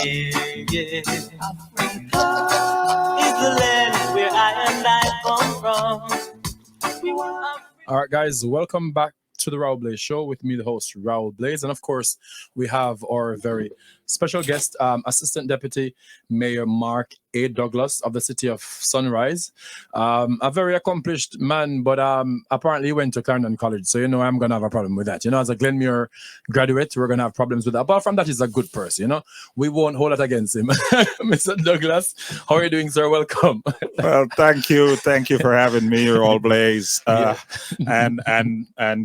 yeah. Africa is the land where I and I come from. We want All right, guys, welcome back to the Raul Blaze Show with me, the host, Raul Blaze. And of course, we have our very special guest, Assistant Deputy Mayor Mark A. Douglas of the city of Sunrise. A very accomplished man, but apparently he went to Clarendon College. So, I'm going to have a problem with that. As a Glenmuir graduate, we're going to have problems with that. Apart from that, he's a good person, We won't hold it against him. Mr. Douglas, how are you doing, sir? Welcome. Well, thank you. Thank you for having me, Raul Blaze. And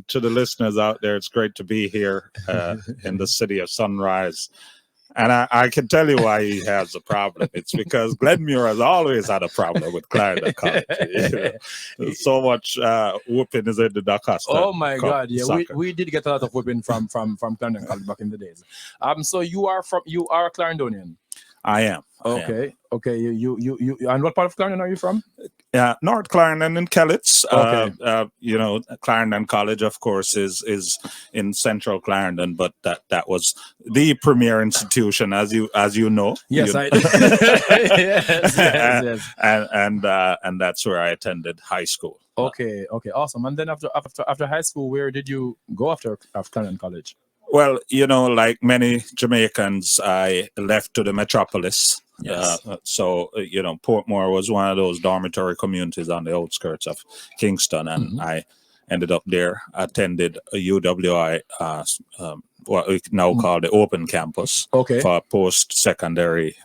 to the listeners out there, it's great to be here in the city of Sunrise. And I can tell you why he has a problem. It's because Glenmuir has always had a problem with Clarendon College. So much whooping is in the Doncaster. Oh my God! Yeah, we did get a lot of whooping from Clarendon College back in the days. So you are a Clarendonian. I am. Okay. You and what part of Clarendon are you from? North Clarendon and Kellets. Okay. Clarendon College, of course, is in central Clarendon, but that was the premier institution, as you know. Yes, I do. yes. And that's where I attended high school. Okay, awesome. And then after high school, where did you go after Clarendon College? Well, like many Jamaicans, I left to the metropolis. Yes. Portmore was one of those dormitory communities on the outskirts of Kingston, and I ended up there, attended a UWI, what we now call the Open Campus, for post-secondary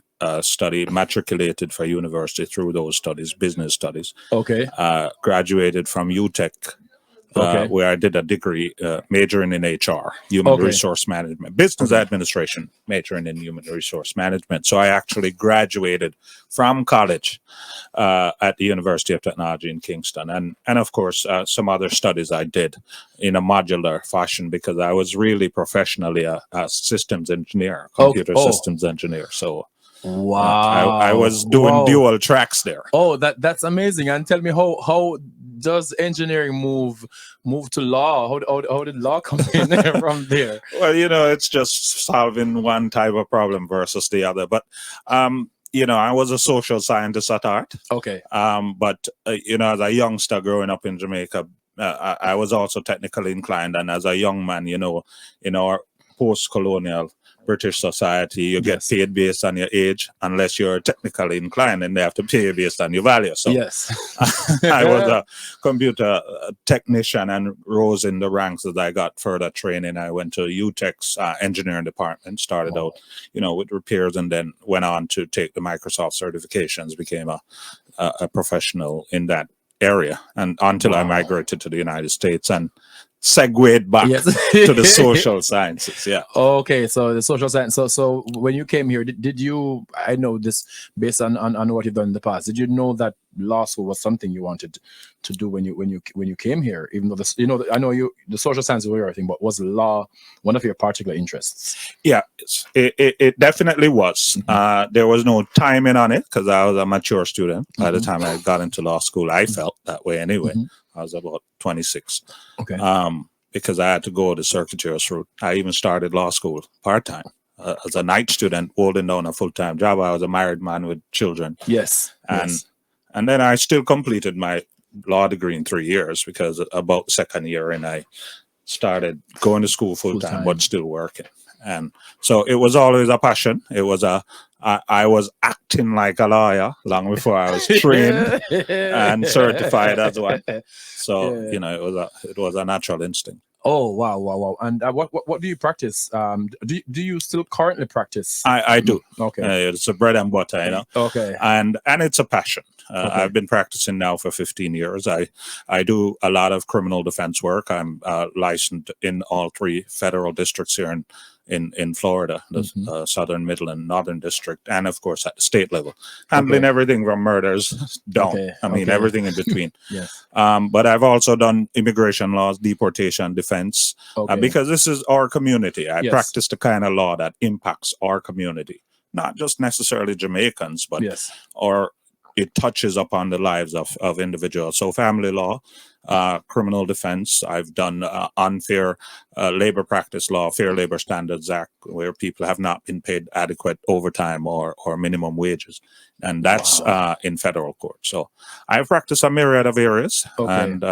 study, matriculated for university through those studies, business studies. Graduated from UTech, where I did a degree majoring in HR, human resource management, business administration, majoring in human resource management. So I actually graduated from college at the University of Technology in Kingston. And of course, some other studies I did in a modular fashion because I was really professionally a systems engineer, computer systems engineer. So wow, I was doing dual tracks there. Oh, that's amazing. And tell me, how does engineering move to law? How did law come in from there? Well, it's just solving one type of problem versus the other. But I was a social scientist at heart. Okay. But as a youngster growing up in Jamaica, I was also technically inclined, and as a young man, in our post-colonial British society, you get paid based on your age, unless you're technically inclined, and they have to pay you based on your value. So yes, I was a computer technician and rose in the ranks as I got further training. I went to UTech's engineering department, started out, with repairs, and then went on to take the Microsoft certifications, became a professional in that area, and until I migrated to the United States and segued back to the social sciences. Yeah. Okay, so the social science. So when you came here, did you? I know this based on what you've done in the past. Did you know that law school was something you wanted to do when you came here? Even though I know the social science was everything, but was law one of your particular interests? Yeah, it definitely was. There was no timing on it because I was a mature student by the time I got into law school. I felt that way anyway. I was about 26. Okay. Because I had to go the circuitous route. I even started law school part-time as a night student, holding down a full-time job. I was a married man with children. Yes. And then I still completed my law degree in 3 years because about the second year and I started going to school full-time, but still working. And so it was always a passion. It was I was acting like a lawyer long before I was trained and certified as one. So it was a natural instinct. Oh wow! And what do you practice? Do you still currently practice? I do. Okay, it's a bread and butter, Okay, and it's a passion. I've been practicing now for 15 years. I do a lot of criminal defense work. I'm licensed in all 3 federal districts here in Florida, the Southern, Middle, and Northern District, and of course at the state level, handling everything from murders down. Everything in between. Yes. But I've also done immigration laws, deportation, defense, because this is our community. I practice the kind of law that impacts our community, not just necessarily Jamaicans, but or it touches upon the lives of individuals. So family law, criminal defense. I've done unfair labor practice law, Fair Labor Standards Act, where people have not been paid adequate overtime or minimum wages. And that's in federal court. So I've practiced a myriad of areas. And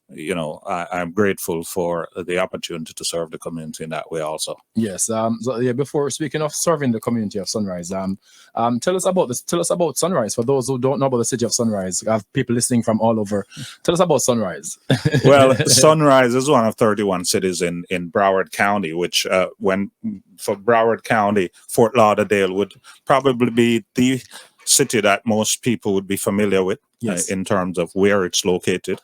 I'm grateful for the opportunity to serve the community in that way also. Yes. So yeah, before speaking of serving the community of Sunrise, tell us about this. Tell us about Sunrise. For those who don't know about the city of Sunrise, I have people listening from all over. Tell us about Sunrise. Well, Sunrise is one of 31 cities in Broward County, which for Broward County, Fort Lauderdale would probably be the city that most people would be familiar with. Yes. In terms of where it's located.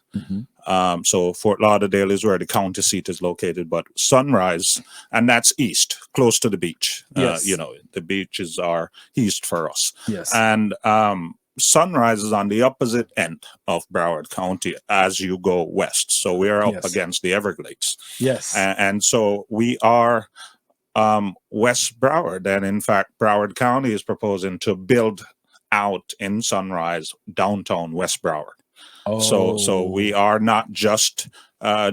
So Fort Lauderdale is where the county seat is located, but Sunrise, and that's east, close to the beach. Yes. The beaches are east for us. Yes. And Sunrise is on the opposite end of Broward County as you go west. So we're up against the Everglades. Yes. And so we are West Broward. And in fact, Broward County is proposing to build out in Sunrise, downtown West Broward. So we are not just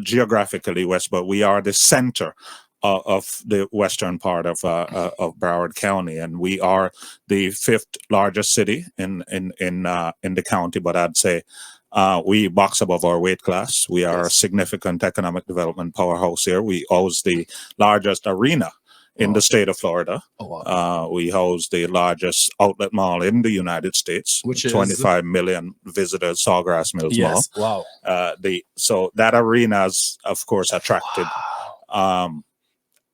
geographically west, but we are the center of the western part of Broward County, and we are the 5th largest city in the county. But I'd say we box above our weight class. We are a significant economic development powerhouse here. We house the largest arena in the state of Florida. We house the largest outlet mall in the United States, which is 25 million visitors, Sawgrass Mills Mall. Wow. So that arena has, of course, attracted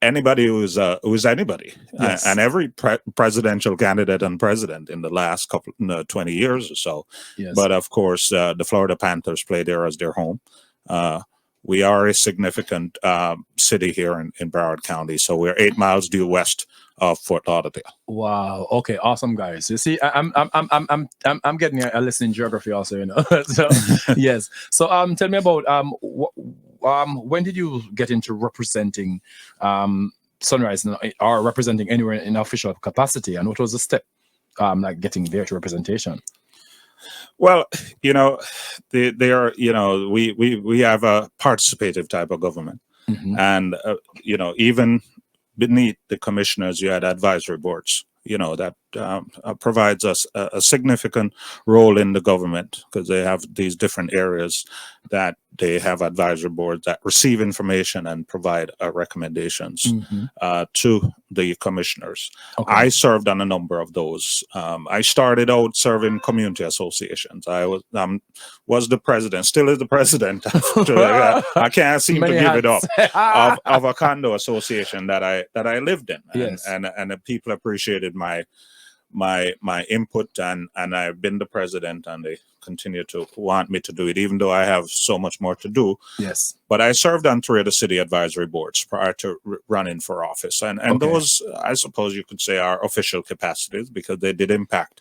anybody who's anybody. Yes. And every presidential candidate and president in the last 20 years or so. Yes. But of course, the Florida Panthers play there as their home. We are a significant city here in Broward County, so we're 8 miles due west of Fort Lauderdale. Wow. Okay. Awesome, guys. You see, I'm getting a lesson in geography also. So yes. So tell me about when did you get into representing Sunrise or representing anywhere in official capacity, and what was the step like getting there to representation? Well, we have a participative type of government, and even beneath the commissioners, you had advisory boards. That provides us a significant role in the government, because they have these different areas that they have advisory boards that receive information and provide recommendations to the commissioners. Okay. I served on a number of those. I started out serving community associations. I was the president, still is the president. I can't seem to give it up, of a condo association that I lived in. And the people appreciated my input, and I've been the president, and they continue to want me to do it, even though I have so much more to do. Yes. But I served on 3 of the city advisory boards prior to running for office. And those, I suppose you could say, are official capacities, because they did impact.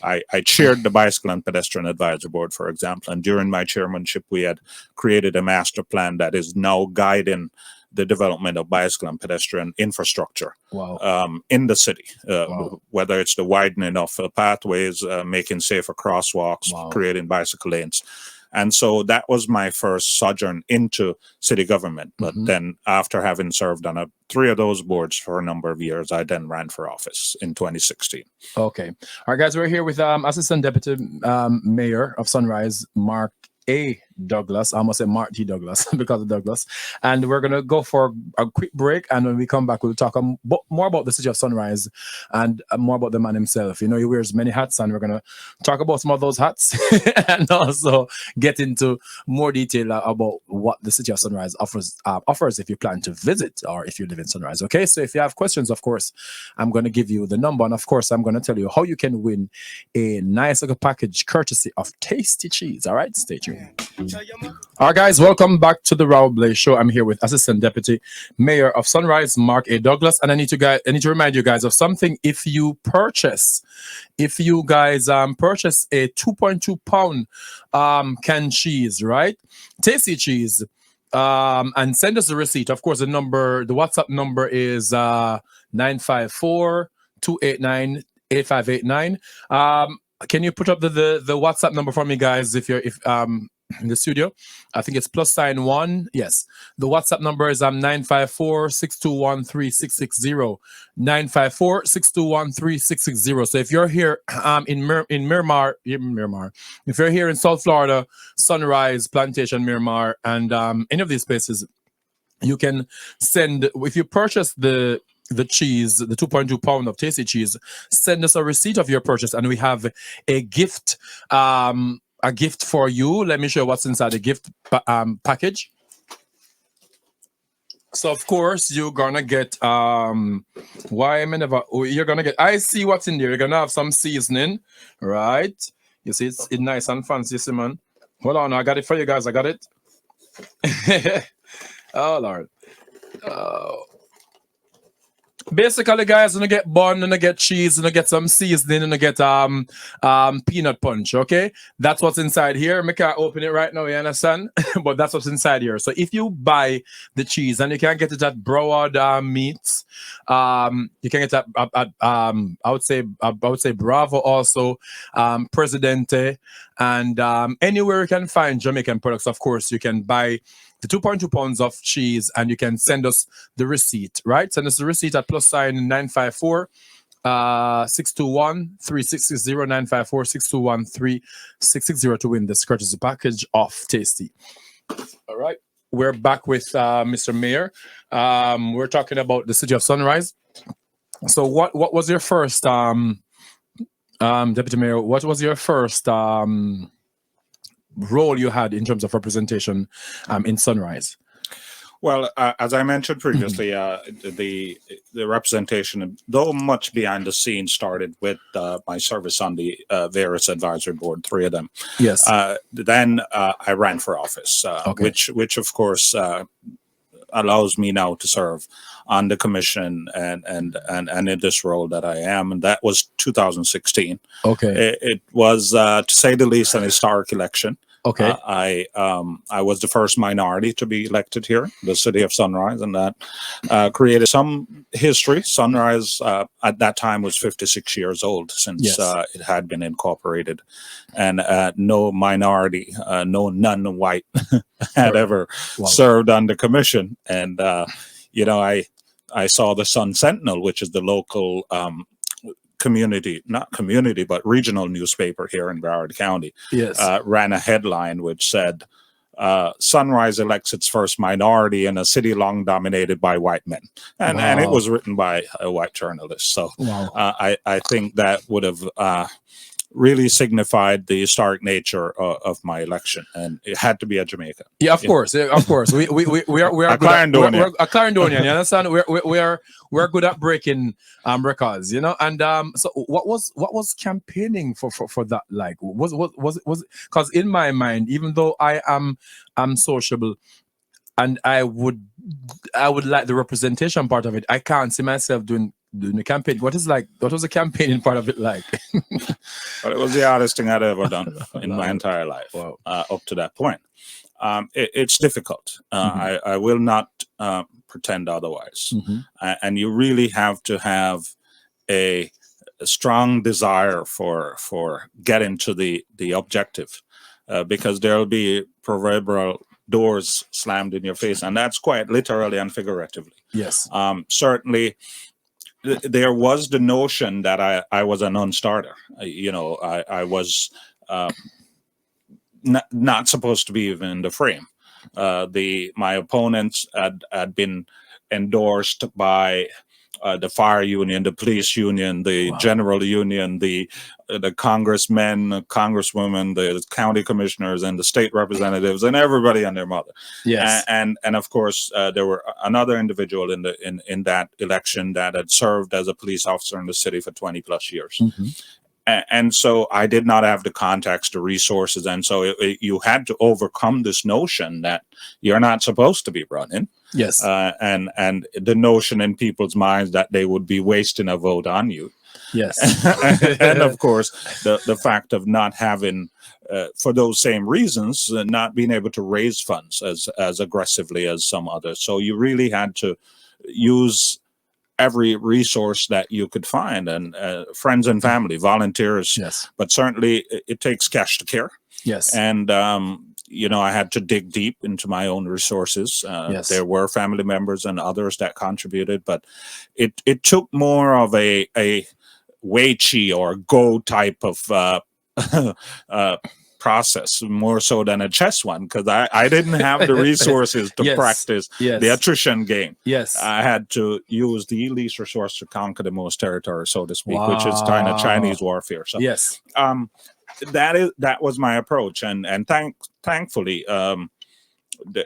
I chaired the Bicycle and Pedestrian Advisory Board, for example, and during my chairmanship, we had created a master plan that is now guiding the development of bicycle and pedestrian infrastructure in the city, whether it's the widening of pathways, making safer crosswalks, creating bicycle lanes. And so that was my first sojourn into city government. But then after having served on 3 of those boards for a number of years, I then ran for office in 2016. Okay. All right, guys, we're here with Assistant Deputy Mayor of Sunrise, Mark A. Douglas. I almost said Mark T. Douglas because of Douglas. And we're going to go for a quick break. And when we come back, we'll talk more about the city of Sunrise and more about the man himself. He wears many hats, and we're going to talk about some of those hats and also get into more detail about what the city of Sunrise offers if you plan to visit or if you live in Sunrise. Okay, so if you have questions, of course, I'm going to give you the number. And of course, I'm going to tell you how you can win a nice little package courtesy of Tasty Cheese. All right, stay tuned. All right, guys, welcome back to the Raul Blaze Show. I'm here with Assistant Deputy Mayor of Sunrise, Mark A. Douglas, and I need to remind you guys of something. If you guys purchase a 2.2 pound canned cheese, right? Tasty cheese, and send us the receipt. Of course, the WhatsApp number is 954-289-8589. can you put up the WhatsApp number for me, guys? If in the studio, I think it's +1. Yes, the WhatsApp number is 954-621-3660. 954-621-3660. So if you're here in Miramar, if you're here in South Florida, Sunrise, Plantation, Miramar, and any of these places, you can send, if you purchase the cheese, the 2.2 pound of tasty cheese, send us a receipt of your purchase, and we have a gift for you. Let me show you what's inside the gift package. So of course you're gonna get you're gonna get, I see what's in there. You're gonna have some seasoning, right? You see it's nice and fancy, Simon. Hold on, I got it for you guys. I got it. Oh Lord. Basically, guys, gonna get bun, gonna get cheese, gonna get some seasoning, gonna get peanut punch. Okay, that's what's inside here. I can't open it right now, you understand? But that's what's inside here. So if you buy the cheese, and you can get it at Broward Meats, you can get it at I would say Bravo also, Presidente, and anywhere you can find Jamaican products. Of course, you can buy the 2.2 pounds of cheese, and you can send us the receipt, right? Send us the receipt at +954 621 3660 954 621 3660 to win this courtesy package of Tasty. All right, we're back with Mr. Mayor. We're talking about the city of Sunrise. So what was your first Deputy Mayor, what was your first role you had in terms of representation in Sunrise? Well, as I mentioned previously, the representation, though much behind the scenes, started with my service on the various advisory board, 3 of them. Yes. Then I ran for office, Okay. which of course allows me now to serve on the commission and in this role that I am, and that was 2016. Okay. It was, to say the least, an historic election. Okay. I was the first minority to be elected here, the city of Sunrise, and that created some history. Sunrise at that time was 56 years old since Yes. it had been incorporated, and no minority, no non-white had ever served on the commission. And I saw the Sun Sentinel, which is the local regional newspaper here in Broward County. Yes. Ran a headline which said, Sunrise elects its first minority in a city long dominated by white men. And it was written by a white journalist. So I think that would have really signified the historic nature of my election, and it had to be at Jamaica. Yeah, of course. We are a Clarendonian. A Clarendonian, you understand? We're good at breaking records, you know. And so what was campaigning for that like? Was because in my mind, even though I'm sociable, and I would like the representation part of it, I can't see myself doing the campaign. What was the campaigning part of it like? Well, it was the hardest thing I'd ever done in my entire life. Wow. Up to that point. It's difficult. I will not pretend otherwise. And you really have to have a strong desire for getting to the objective, because there'll be proverbial doors slammed in your face, and that's quite literally and figuratively. Yes. Certainly, there was the notion that I was a non-starter. I was not supposed to be even in the frame. My opponents had been endorsed by the fire union, the police union, the general union, the congressmen, congresswomen, the county commissioners, and the state representatives, and everybody and their mother. Yes. And of course, there were another individual in that election that had served as a police officer in the city for 20 plus years. And so I did not have the contacts, the resources. And so you had to overcome this notion that you're not supposed to be running. Yes. And the notion in people's minds that they would be wasting a vote on you. Yes. And of course, the fact of not having, for those same reasons, not being able to raise funds as aggressively as some others. So you really had to use every resource that you could find, and friends and family, volunteers. Yes. But certainly it takes cash to care. Yes. And, I had to dig deep into my own resources. Yes. There were family members and others that contributed, but it took more of a Weiqi or Go type of process, more so than a chess one, because I didn't have the resources to practice the attrition game. Yes. I had to use the least resource to conquer the most territory, so to speak, which is kind of Chinese warfare. So yes, that was my approach, and thankfully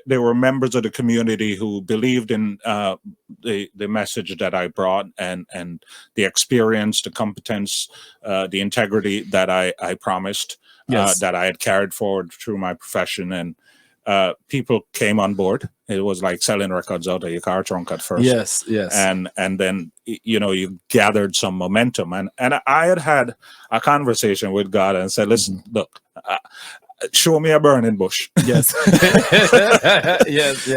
there were members of the community who believed in the message that I brought, and the experience, the competence, the integrity that I promised, that I had carried forward through my profession, and people came on board. It was like selling records out of your car trunk at first. Yes. And then you gathered some momentum, and I had a conversation with God and said, listen, look, show me a burning bush. Yes. yes.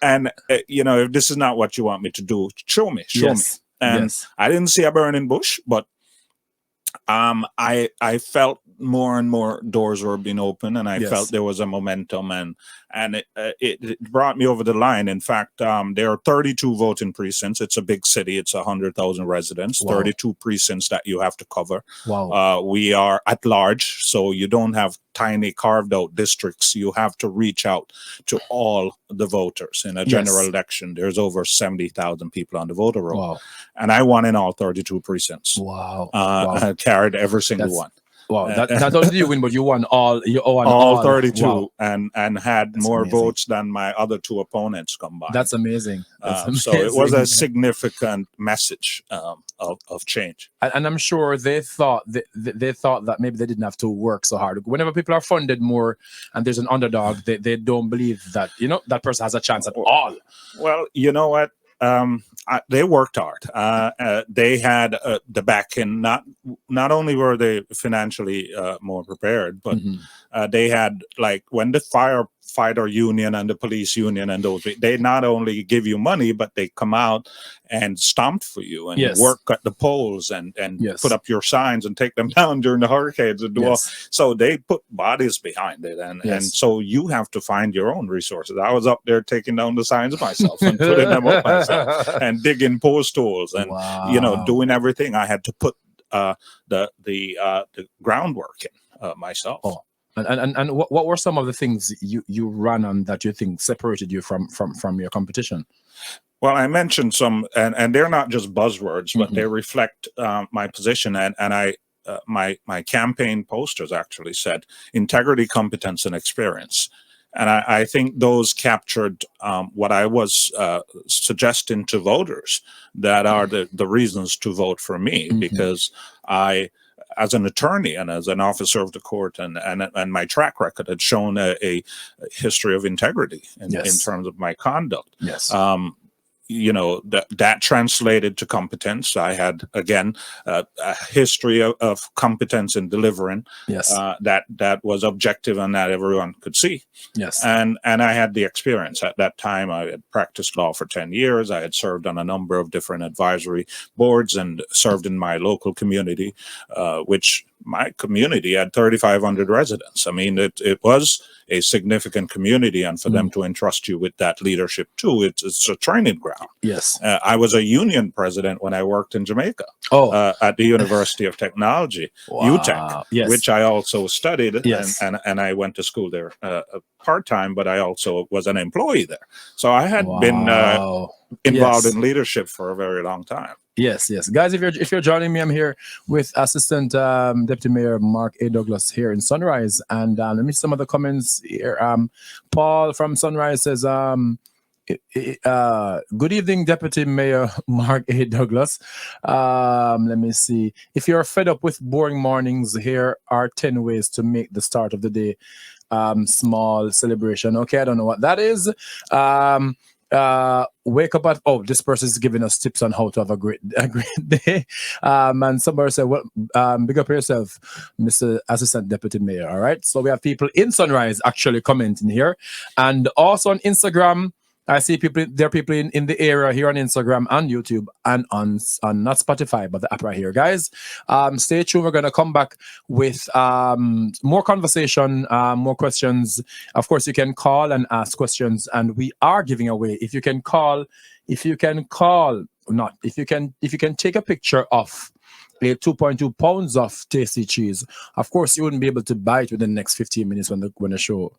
And if this is not what you want me to do, show me. And I didn't see a burning bush, but I felt more and more doors were being opened, and I felt there was a momentum, and it brought me over the line. In fact, there are 32 voting precincts. It's a big city. It's 100,000 residents. Wow. 32 precincts that you have to cover. Wow. We are at large, so you don't have tiny carved out districts. You have to reach out to all the voters in a general election. There's over 70,000 people on the voter roll. Wow. And I won in all 32 precincts. Wow. I carried every single one. Wow, not only did you win, but you won all. You won all 32, wow. and had That's more amazing. votes than my other two opponents combined. That's amazing. So it was a significant message of change. And I'm sure they thought that maybe they didn't have to work so hard. Whenever people are funded more and there's an underdog, they don't believe that that person has a chance at all. Well, you know what? They worked hard. They had the backing. Not only were they financially more prepared, but they had, like, when the firefighter union and the police union and those, they not only give you money, but they come out and stomp for you and work at the polls and put up your signs and take them down during the hurricanes and do all. So they put bodies behind it, and so you have to find your own resources. I was up there taking down the signs myself and putting them up myself and digging post holes and doing everything. I had to put the groundwork in myself. Oh. And what were some of the things you ran on that you think separated you from your competition? Well, I mentioned some, and they're not just buzzwords, but they reflect my position. And I my campaign posters actually said integrity, competence, and experience. And I think those captured what I was suggesting to voters that are the reasons to vote for me, because I, as an attorney and as an officer of the court, and my track record had shown a history of integrity in terms of my conduct. Yes. That translated to competence. I had, again, a history of competence in delivering. Yes. That was objective and that everyone could see. Yes. And I had the experience. At that time, I had practiced law for 10 years. I had served on a number of different advisory boards and served in my local community, which my community had 3,500 residents. I mean, it was a significant community, and for them to entrust you with that leadership too, it's a training ground. Yes. I was a union president when I worked in Jamaica at the University of Technology, UTech, which I also studied, and I went to school there part-time, but I also was an employee there. So I had been involved in leadership for a very long time. Yes, guys. If you're joining me, I'm here with Assistant Deputy Mayor Mark A. Douglas here in Sunrise, and let me see some of the comments here. Paul from Sunrise says, "Good evening, Deputy Mayor Mark A. Douglas. Let me see. If you're fed up with boring mornings, here are 10 ways to make the start of the day small celebration." Okay, I don't know what that is. Wake up at this person is giving us tips on how to have a great day. And somebody said, well, big up yourself, Mr. Assistant Deputy Mayor. All right, so we have people in Sunrise actually commenting here, and also on Instagram. I see people. There are people in the area here on Instagram and YouTube and on not Spotify, but the app right here, guys. Stay tuned. We're gonna come back with more conversation, more questions. Of course, you can call and ask questions, and we are giving away. If you can call, not if you can take a picture of a 2.2 pounds of tasty cheese. Of course, you wouldn't be able to buy it within the next 15 minutes when the show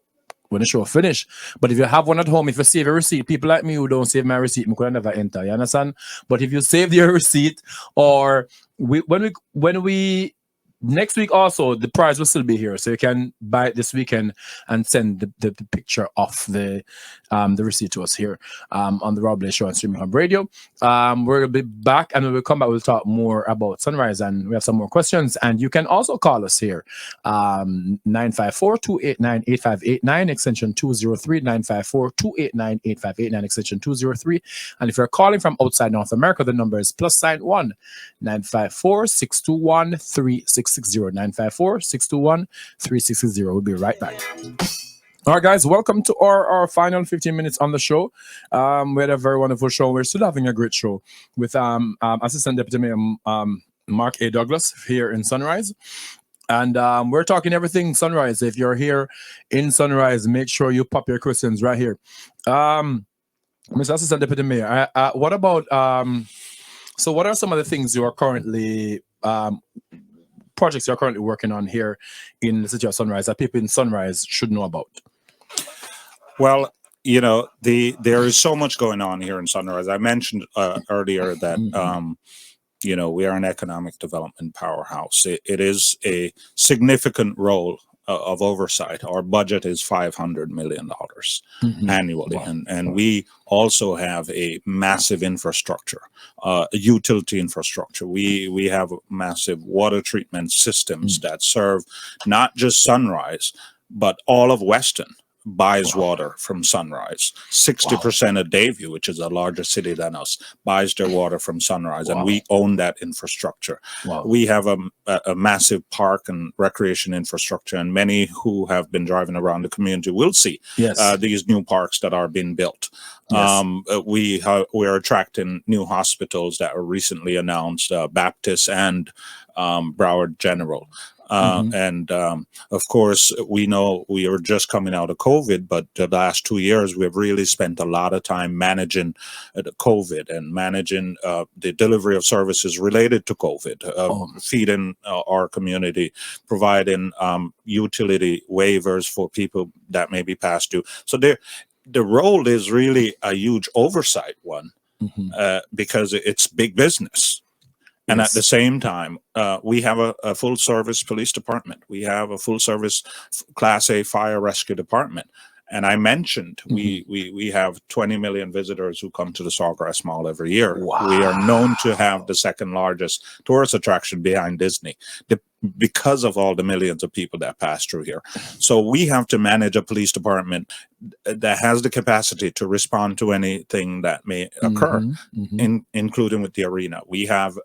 finish. But if you have one at home, if you save a receipt, people like me who don't save my receipt, I could never enter. You understand? But if you save your receipt, or when we next week also, the prize will still be here, so you can buy it this weekend and send the picture of the receipt to us here on the Raul Blaze Show on Streaminn HUBB Radio. We'll be back, and when we come back, we'll talk more about Sunrise, and we have some more questions. And you can also call us here, 954-289-8589, extension 203, 954-289-8589, extension 203. And if you're calling from outside North America, the number is +1 954-621-3660, 954-621-3660. We'll be right back. All right, guys, welcome to our final 15 minutes on the show. We had a very wonderful show. We're still having a great show with Assistant Deputy Mayor Mark A. Douglas here in Sunrise. And we're talking everything Sunrise. If you're here in Sunrise, make sure you pop your questions right here. Mr. Assistant Deputy Mayor, what about, so what are some of the things you are currently, projects you're currently working on here in the city of Sunrise that people in Sunrise should know about? Well, you know, there is so much going on here in Sunrise. I mentioned earlier that you know, we are an economic development powerhouse. It is a significant role of oversight. Our budget is $500 million annually, and we also have a massive infrastructure, utility infrastructure. We have massive water treatment systems that serve not just Sunrise, but all of Weston buys water from Sunrise. 60% of Dayview, which is a larger city than us, buys their water from Sunrise, and we own that infrastructure. We have a massive park and recreation infrastructure, and many who have been driving around the community will see these new parks that are being built. We are attracting new hospitals that were recently announced, Baptist and Broward General. And of course, we know we are just coming out of COVID, but the last 2 years, we've really spent a lot of time managing the COVID and managing the delivery of services related to COVID, feeding our community, providing utility waivers for people that may be past due. So the role is really a huge oversight one because it's big business. And at the same time, we have a full-service police department. We have a full-service Class A fire rescue department. And I mentioned we have 20 million visitors who come to the Sawgrass Mall every year. We are known to have the second largest tourist attraction behind Disney because of all the millions of people that pass through here. So we have to manage a police department that has the capacity to respond to anything that may occur, including with the arena. We have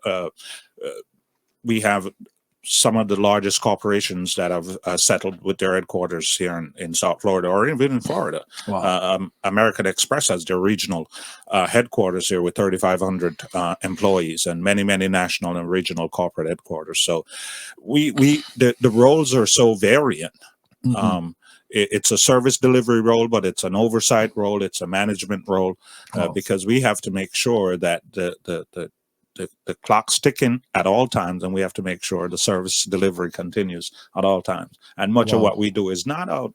some of the largest corporations that have settled with their headquarters here in South Florida or even in Florida. American Express has their regional headquarters here with 3,500 employees and many, many national and regional corporate headquarters. So the roles are so variant. It's a service delivery role, but it's an oversight role. It's a management role because we have to make sure that the clock's ticking at all times, and we have to make sure the service delivery continues at all times. And much of what we do is not out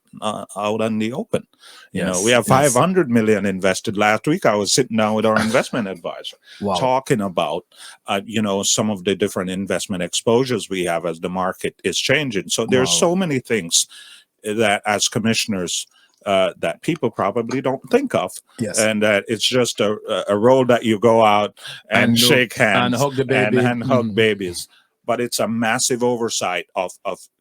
in the open. You know, we have 500 million invested. Last week, I was sitting down with our investment advisor talking about, you know, some of the different investment exposures we have as the market is changing. So there's so many things that as commissioners, that people probably don't think of, and that it's just a role that you go out and shake hands and hug the baby and hug babies. But it's a massive oversight of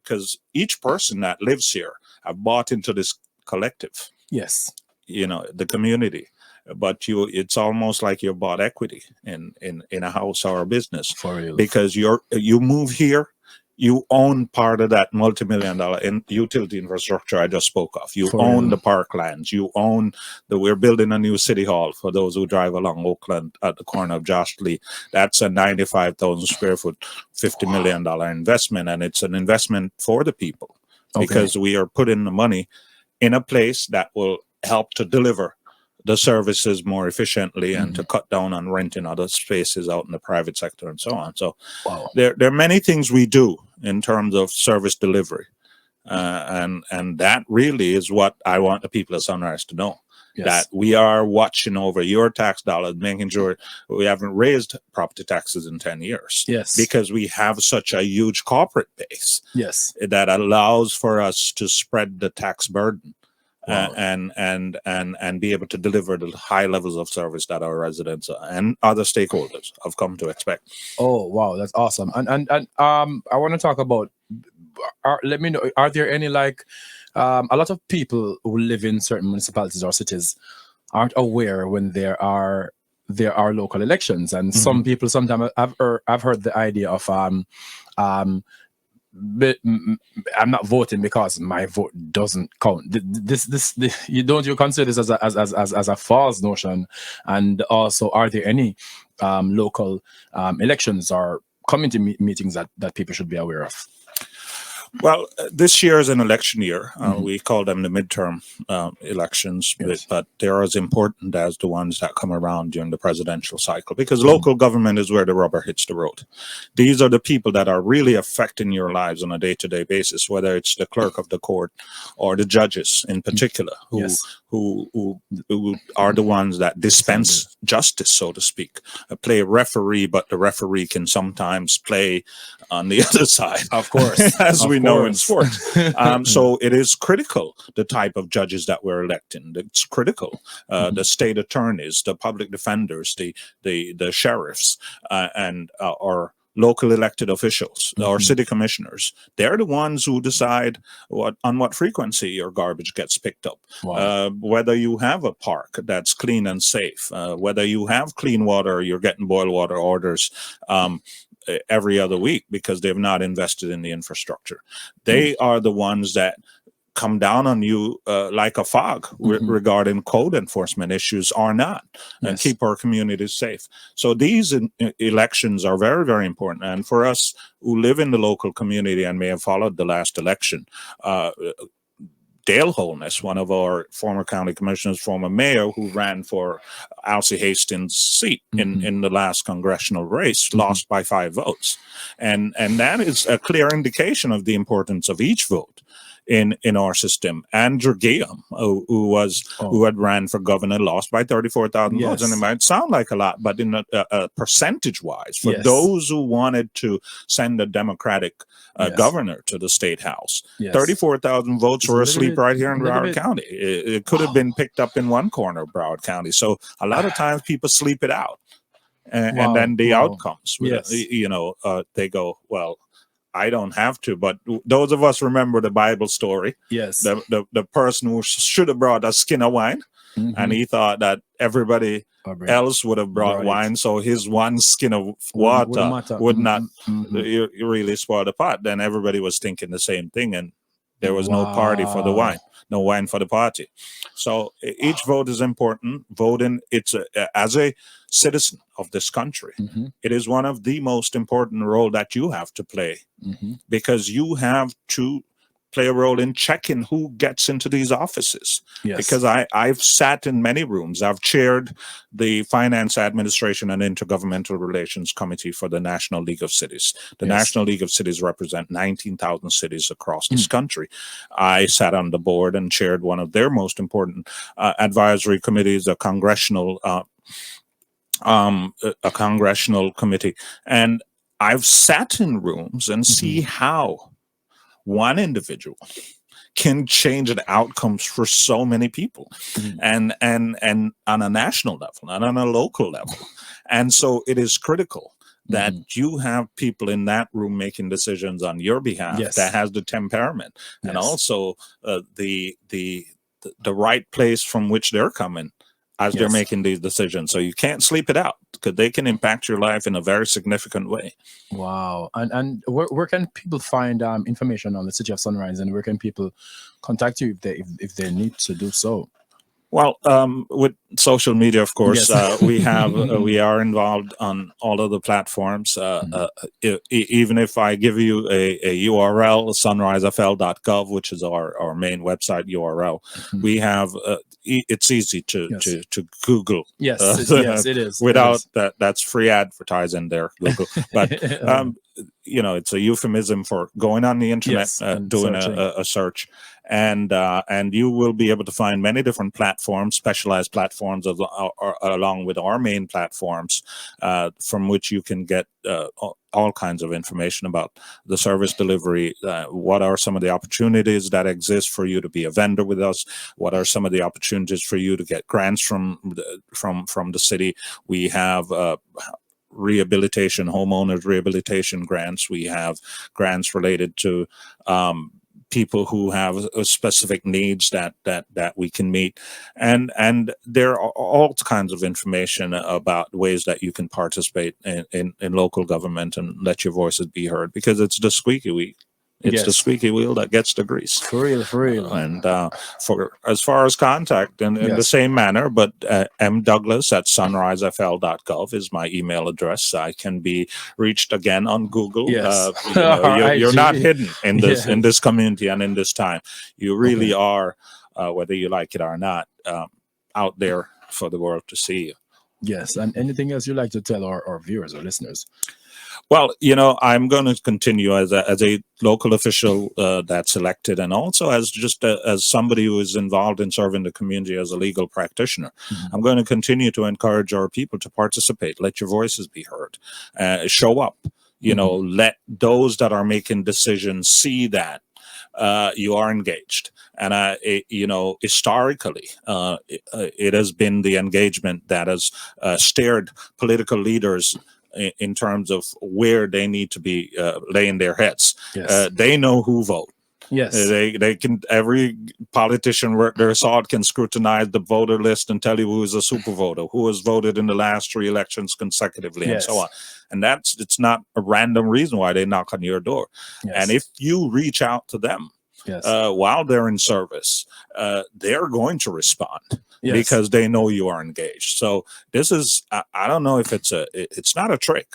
because each person that lives here have bought into this collective. You know, the community. But it's almost like you bought equity in a house or a business, for real, because you move here. you own part of that multi-million-dollar utility infrastructure I just spoke of. You own the parklands. You own we're building a new city hall for those who drive along Oakland at the corner of Josh Lee. That's a 95,000 square foot, $50 million investment, and it's an investment for the people because we are putting the money in a place that will help to deliver the services more efficiently and to cut down on renting other spaces out in the private sector and so on. So there are many things we do in terms of service delivery. And that really is what I want the people of Sunrise to know. That we are watching over your tax dollars, making sure we haven't raised property taxes in 10 years. Because we have such a huge corporate base that allows for us to spread the tax burden. And be able to deliver the high levels of service that our residents and other stakeholders have come to expect. Oh wow, that's awesome! And I want to talk about. Let me know. Are there any a lot of people who live in certain municipalities or cities aren't aware when there are local elections, and some people sometimes I've heard the idea of but I'm not voting because my vote doesn't count. This you consider this as a false notion? And also, are there any local elections or community meetings that people should be aware of? Well, this year is an election year. We call them the midterm elections, but they're as important as the ones that come around during the presidential cycle, because local government is where the rubber hits the road. These are the people that are really affecting your lives on a day-to-day basis, whether it's the clerk of the court or the judges in particular, who are the ones that dispense justice, so to speak. Play referee, but the referee can sometimes play on the other side, of course, as we know in sports. So it is critical, the type of judges that we're electing. It's critical. The state attorneys, the public defenders, the sheriffs, and or local elected officials or city commissioners. They're the ones who decide on what frequency your garbage gets picked up. Whether you have a park that's clean and safe, whether you have clean water, you're getting boil water orders every other week because they've not invested in the infrastructure. They are the ones that come down on you like a fog regarding code enforcement issues or not, and keep our communities safe. So these elections are very, very important. And for us who live in the local community and may have followed the last election, Dale Holness, one of our former county commissioners, former mayor, who ran for Alcee Hastings' seat in the last congressional race, lost by 5 votes. And that is a clear indication of the importance of each vote in our system. Andrew Gillum, who had ran for governor, lost by 34,000 votes. And it might sound like a lot, but in a percentage-wise, for those who wanted to send a Democratic governor to the state house, 34,000 votes were asleep right here in Broward County. It could have been picked up in one corner of Broward County. So a lot of times people sleep it out. And then the outcomes, they go, well, I don't have to, but those of us remember the Bible story. The person who should have brought a skin of wine, and he thought that everybody else would have brought wine, so his one skin of water would not really spoil the pot. Then everybody was thinking the same thing, and there was no party for the wine, no wine for the party. So each vote is important. Voting, as a citizen of this country, it is one of the most important role that you have to play, because you have to play a role in checking who gets into these offices. Because I've sat in many rooms. I've chaired the Finance Administration and Intergovernmental Relations Committee for the National League of Cities. The National League of Cities represent 19,000 cities across this country. I sat on the board and chaired one of their most important advisory committees, a congressional committee. And I've sat in rooms and see how one individual can change the outcomes for so many people, and on a national level and on a local level. And so it is critical that you have people in that room making decisions on your behalf that has the temperament and also the right place from which they're coming as they're making these decisions. So you can't sleep it out, because they can impact your life in a very significant way. Wow. And where can people find information on the City of Sunrise, and where can people contact you if they need to do so? Well, with social media, of course, Yes. we are involved on all of the platforms. Even if I give you a URL, sunrisefl.gov, which is our main website URL, we have. It's easy to Google. Yes, yes, it is. Without that, that's free advertising there, Google. But it's a euphemism for going on the internet, doing a search, and you will be able to find many different platforms, specialized platforms, along with our main platforms, from which you can get all kinds of information about the service delivery. What are some of the opportunities that exist for you to be a vendor with us? What are some of the opportunities for you to get grants from the city? We have homeowners rehabilitation grants. We have grants related to people who have specific needs that we can meet, and there are all kinds of information about ways that you can participate in local government and let your voices be heard, because it's the squeaky wheel. It's the squeaky wheel that gets the grease. For real. And for as far as contact, in the same manner, but mdouglas@sunrisefl.gov is my email address. I can be reached again on Google. Yes. You're not hidden in this community and in this time. You really are, whether you like it or not, out there for the world to see you. Yes. And anything else you'd like to tell our viewers or listeners? Well, I'm going to continue as a local official that's elected, and also as somebody who is involved in serving the community as a legal practitioner. I'm going to continue to encourage our people to participate. Let your voices be heard. Show up. Let those that are making decisions see that you are engaged. And historically, it has been the engagement that has steered political leaders in terms of where they need to be laying their heads. They know who vote. Yes, they can. Every politician worth their salt can scrutinize the voter list and tell you who is a super voter, who has voted in the last 3 elections consecutively, and so on. And it's not a random reason why they knock on your door. And if you reach out to them while they're in service, they're going to respond. Because they know you are engaged. So this is, I don't know if it's not a trick.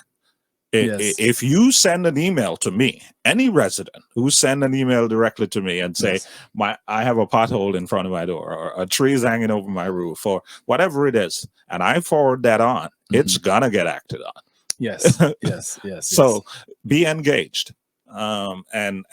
If you send an email to me, any resident who send an email directly to me and say, I have a pothole in front of my door, or a tree is hanging over my roof, or whatever it is, and I forward that on, it's gonna get acted on. Yes. So be engaged. And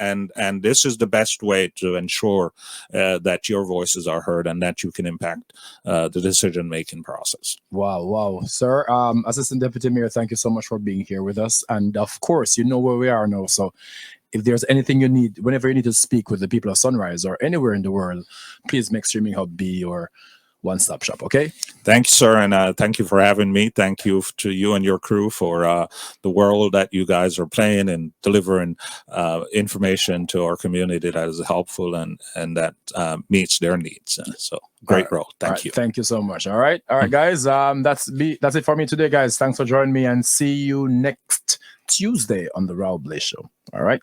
this is the best way to ensure that your voices are heard and that you can impact the decision-making process. Wow, sir. Assistant Deputy Mayor, thank you so much for being here with us. And of course, you know where we are now. So if there's anything you need, whenever you need to speak with the people of Sunrise or anywhere in the world, please make Streaming Hub be your one-stop shop. Okay. Thank you, sir, and thank you for having me. Thank you to you and your crew for the role that you guys are playing and delivering information to our community that is helpful and that meets their needs. So great role. Thank you. Thank you so much. All right, guys. That's it for me today, guys. Thanks for joining me, and see you next Tuesday on the Raul Show. All right.